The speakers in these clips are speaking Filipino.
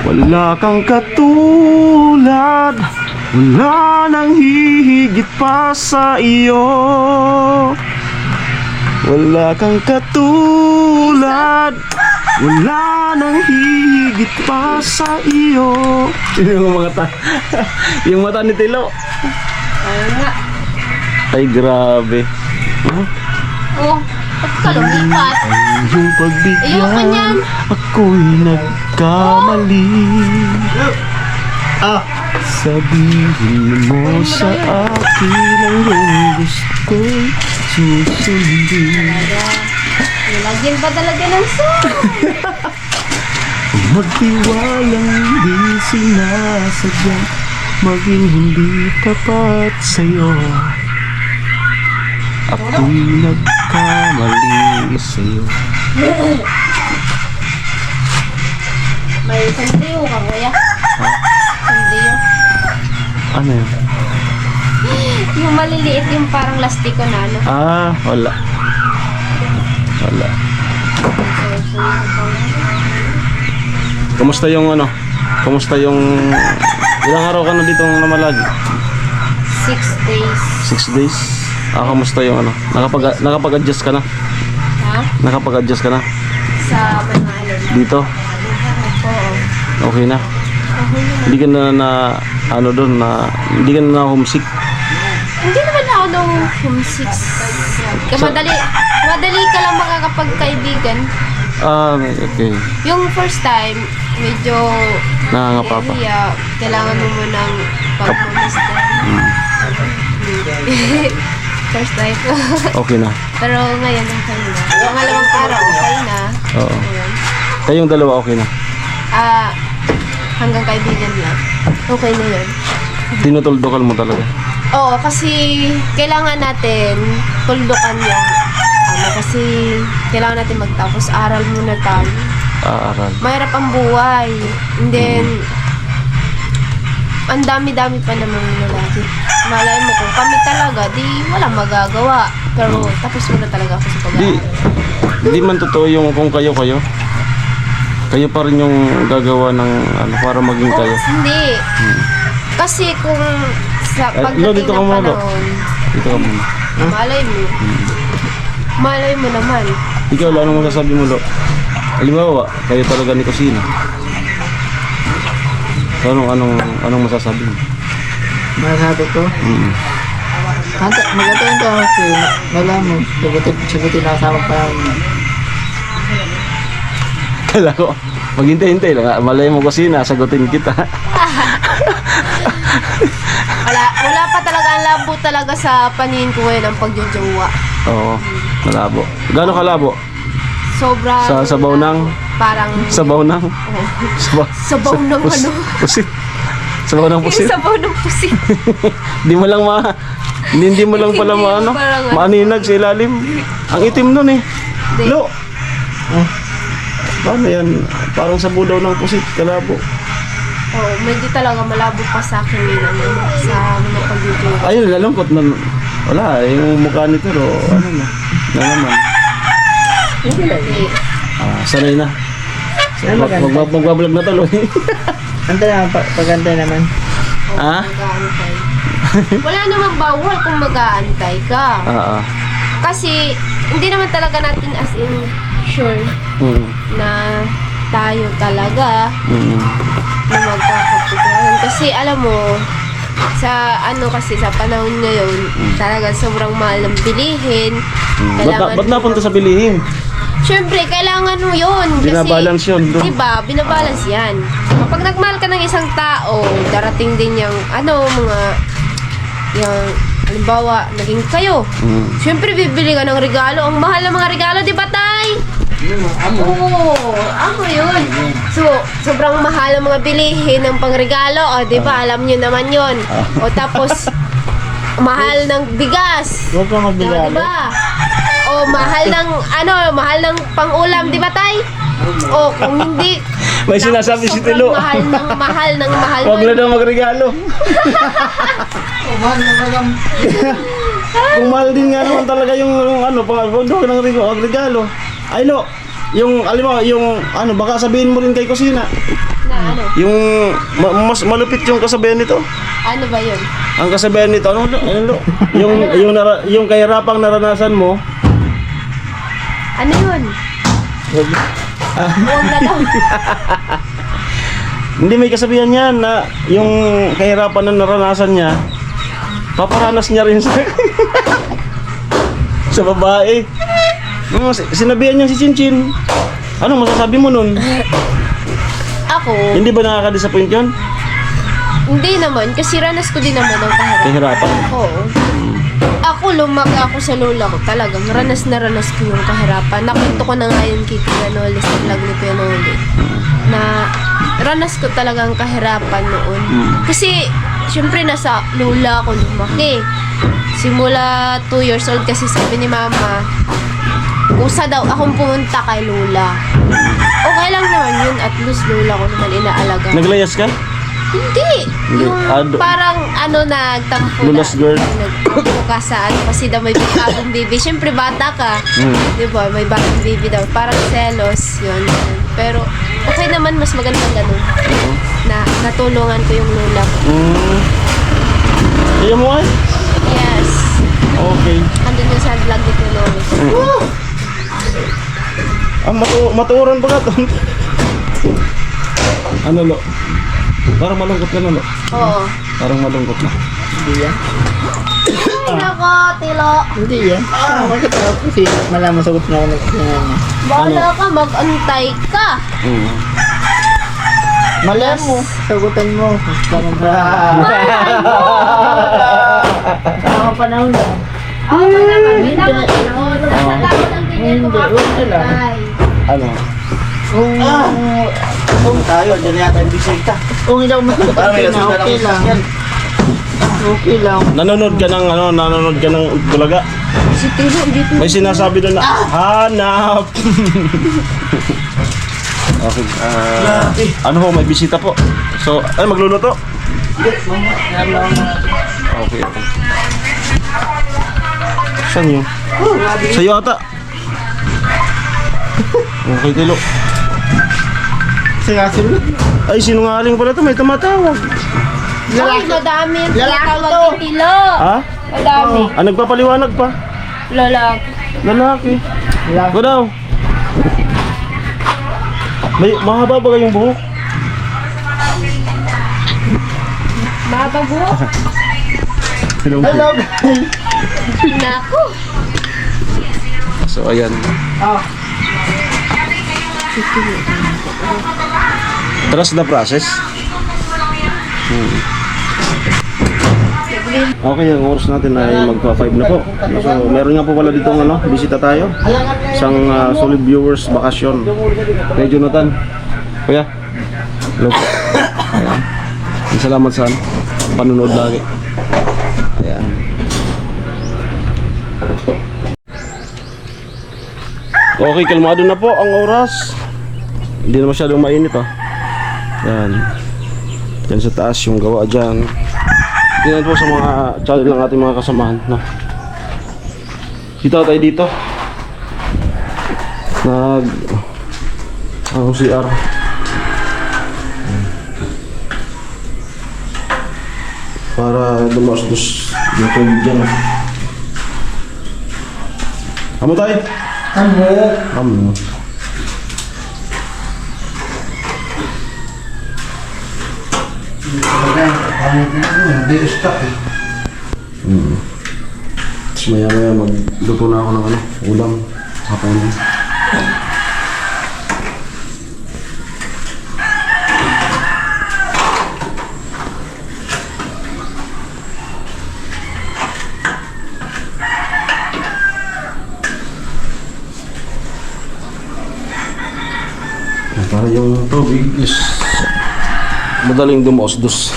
Wala kang katulad, wala nang hihigit pa sa iyo. Wala kang katulad, wala nang hihigit pa sa iyo. Yung mga yung mata ni Tilo. Ayun nga. Ay grabe. Oh, ba't ka lumipat? Yung Ayoko pagbigyan, niyan. ako'y nagkamali. Sabihin mo sa akin ang iyong gusto'y susundin. Nilagyan pa talaga ng song. Magtiwalang di sinasadyang maging hindi tapat sa'yo. Ako'y nagkamali sa'yo. May sandiyo ka, kuya. Sandiyo. Ano yun? Yung maliliit, yung parang lastiko na ano. Ah, wala. Wala. Kumusta yung ano? Kumusta yung... Ilang araw ka na dito namalagi? 6 days. 6 days? Ah, kamusta yung ano? Nakapag-adjust ka na? Ha? Nakapag-adjust ka na? Sa Manalo. Dito? Oo. Okay na? Okay naman. Hindi ka na ano doon na... Hindi ka na homesick? Hindi naman ako nung homesick. Madali ka lang makakapagkaibigan. Ah, okay. Yung first time, medyo Nangangapa pa. yeah, kailangan mo munang pagmamasdan. First time. Okay na? Pero ngayon, okay na. Pangalawang araw, okay na. Oo. Ayun. Kayong dalawa okay na? Hanggang kaibigan lang. Okay na yun. Tinutuldukan mo talaga? Oo, kasi kailangan natin tuldukan yung kasi kailangan natin magtapos aral muna tayo. Aaral. Mahirap ang buhay. And then, ang dami-dami pa naman lalaki. Malay mo kung kami talaga, di walang magagawa. Pero tapos muna talaga ako sa pag-aaral. Di man totoo yung kung kayo. Kayo pa rin yung gagawa ng ano, para maging kayo. Hindi. Kasi kung sa Lo, pagdating dito ka ng muna, Lo. panahon, Dito ka muna. malay mo naman. Ikaw, Lo, anong masasabi mo, Lo? Halimbawa, kayo talaga ni Kusina. So, anong masasabi mo? Masasabi ko, maganda ka kasi wala mo, sagutin na kasama pa namin. Kala ko, maghintay-hintay lang. Malay mo Kusina, sagutin kita. Wala pa talaga ang labo talaga sa paningin ko ngayon ang pagjojowa. Oo, malabo. Gaano kalabo? Sobrang Sa sabaw ng? parang Sabaw ng? sabaw ng ano? Pusit. Sabaw ng pusit. Sabaw ng pusit. Di mo lang hindi mo lang pala Hindi, maano, parang ano. maaninag sa ilalim. Ang itim nun eh. Hindi. Lo. Paano yan? Parang sabaw daw ng pusit, kalabo. Oh, medyo talaga malabo pa sa akin yun sa mga pagjojowa. Ayun, lalungkot na. Wala, yung mukha nito, ano na naman. Hindi. Sanay na. Magbablog na talo eh. Ante naman, paganda naman. Ha? Mag-aantay. Wala namang bawal kung mag-aantay ka. Kasi hindi naman talaga natin as in sure na tayo talaga na magkakapitulan. Kasi alam mo, sa sa panahon ngayon, talaga sobrang mahal ng bilihin. Ba't napunta sa bilihin? Siyempre, kailangan mo yun. Kasi, Binabalance yun. diba? Binabalance yan. Kapag nagmahal ka ng isang tao, darating din yung, yung, halimbawa, naging kayo. Siyempre, bibili ka ng regalo. Ang mahal ng mga regalo, di ba, Tay? Oo, amo yun. So, sobrang mahal ang mga bilihin ng pangregalo. O, di ba? Alam nyo naman yun. O, tapos, mahal ng bigas. Huwag kang magbigay. Diba? O mahal ng pang-ulam, di ba, Tay? O kung hindi, May sinasabi si sobrang Tilo. mahal Huwag na daw magregalo. Kung mahal din nga naman talaga yung ano, pang-albondo ng regalo. Ay, Lo, yung, alam mo, yung, ano, baka sabihin mo rin kay Kusina. Na ano? Yung, mas malupit yung kasabihan nito. Ano ba yun? Ang kasabihan nito, ano, yung kahirapang naranasan mo, Ano yun? Huwag na daw. hindi may kasabihan yan na yung kahirapan na naranasan niya, paparanas niya rin sa, sa babae. Sinabihan niya si Chinchin. Ano masasabi mo nun? Ako, Hindi ba nakaka-disappoint yun? hindi naman. Kasi ranas ko din naman ang kahirap. Kahirapan. Oo. Ako, lumaki ako sa lola ko. Talagang ranas na ranas ko yung kahirapan. Nakwento ko na nga yun kay Kuya Noli sa vlog ni Kuya Noli. Na ranas ko talagang kahirapan noon. Kasi, syempre nasa lola ako lumaki. Simula 2 years old kasi sabi ni mama, usa daw akong pumunta kay lola. Okay lang naman yun, at least lola ko naman inaalaga. Naglayas ka? Hindi. Yung parang ano nagtampo na. Lulas girl. Nagtampo ka sa ano kasi daw may bagong baby. Siyempre bata ka. Di ba? May bagong baby daw. Parang selos. Yun. Pero okay naman, mas magandang ganun. Na natulungan ko yung lola ko. Iya mo ay? Yes. Okay. Andun yung sa vlog ni Kuya Noli. Matuuran pa ka to. Ano lo? Parang malungkot ka na lo. Oo. Parang malungkot na. Hindi yan. Ay, nako, tilo. Hindi yan. Bakit ako kasi malaman sagot na ako nagsinangan niya. Bahala ka, mag-antay ka. Malam mo. Sagutan mo. Parang ba? Ako panahon na. Ako pa naman, may naman. Natatakot ang ganyan ko Hindi, lang. Ay. Ano? Kung tayo, dyan yata yung bisita. Kung hindi ako matutunan na, okay lang. Okay lang. Nanonood ka ng ano, nanonood ka ng Bulaga. Si Tilo, dito. May sinasabi doon na hanap. Okay. Ano ho, may bisita po. So, ay magluluto. Okay. Saan yun? Sa'yo ata. Okay, Tilo. Sinasunod. Ay, sinungaling pala to, may tumatawag. Ay, madami yung tinatawag ni Tilo. Ha? Madami. Nagpapaliwanag pa. Lalaki. Lalaki. Go daw. May mahaba ba kayong buhok? Mahaba buhok. Hello. Naku. So, ayan. Trust the process. Okay, ang oras natin ay magpa-5 na po. So, meron nga po pala dito ano, bisita tayo. Isang solid viewers bakasyon. Kay Jonathan. Kuya. Hello po. Ayan. Salamat sa panonood lagi. Ayan. Okay, kalmado na po ang oras. Hindi na masyadong mainit Yan. Yan sa taas yung gawa dyan. Tingnan po sa mga channel ng ating mga kasamahan. Dito tayo dito. Ang CR. Para dumas-dus yung tubig dyan. Amo tayo? Amo. Tapos maya magluto na ako ng ulam. Hapunan. Para yung tubig is madaling dumaos-dos.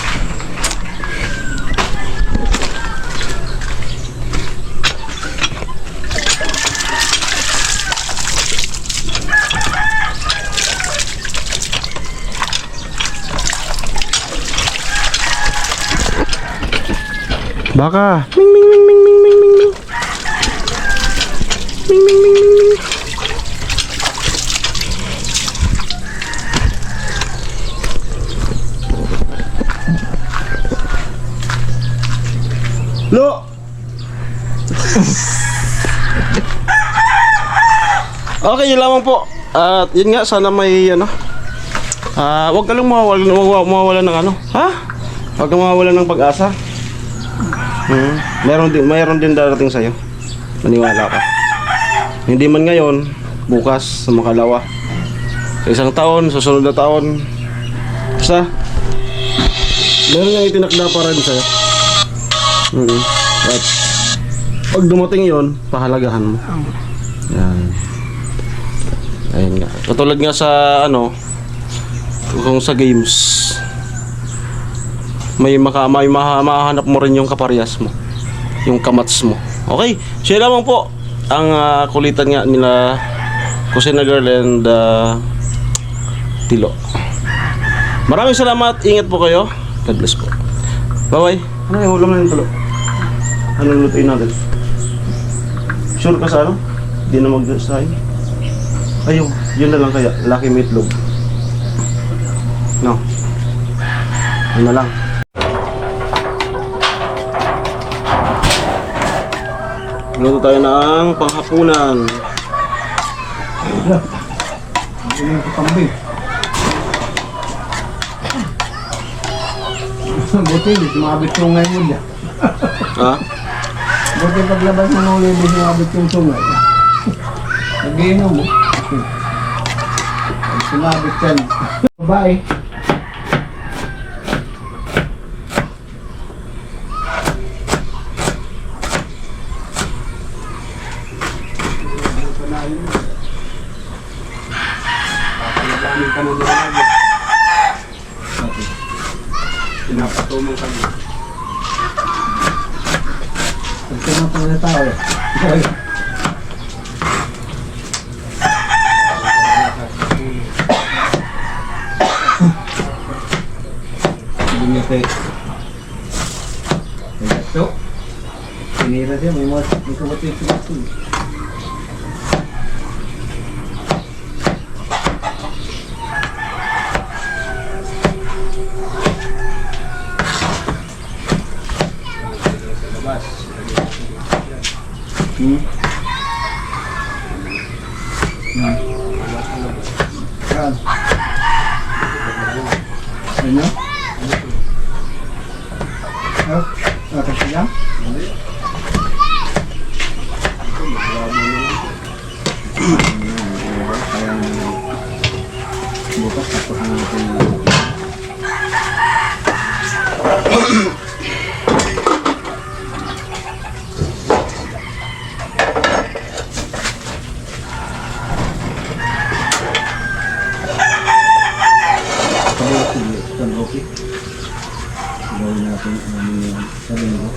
Baka. Ming ming ming ming ming ming ming ming. Ming ming ming ming ming. Lo! Okay, yun lamang po. At yun nga, sana may ano. Huwag ka lang mawawala ng ano. Ha? Huwag kang mawawala ng pag-asa. Mayroon din darating sa'yo. Maniwala ka. Hindi man ngayon, bukas, sa makalawa. Sa isang taon, susunod na taon. Basta, meron nga itinakda para rin sa'yo. At pag dumating yon, pahalagahan mo. Yan. Ayun nga. Katulad nga sa ano, kung sa games, mahanap mo rin yung kaparehas mo, yung kamats mo. Okay, siya lamang po ang kulitan nga nila Kusina Girl and Tilo. Maraming salamat, ingat po kayo. God bless po. Bye bye. Ano yung ulam na yung tulo? Anong lutuin natin? Sure ka sa ano? Di na mag-design? Ayun, yun na lang kaya. Lucky meatloaf. No. Yun na lang. Luto tayo ng panghapunan. Hindi ko kambing. Buti, sumabit yung ngay mo dyan. Ha? Buti paglabas ng ulit, sumabit yung sungay. Nag-iinom mo. Sumabit yan. Babae. Pinapatumong kami. Pagkamatang na tao eh. Bumite. Ito. Sinira siya. May kabatik ito. Ano? Kasi yan? Bukas tapos natin. Gawin natin sa linggo.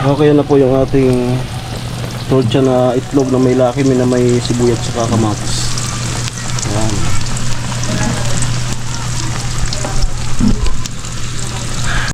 Okay na po yung ating tortya na itlog na may laki, may na may sibuyat sa kamatis.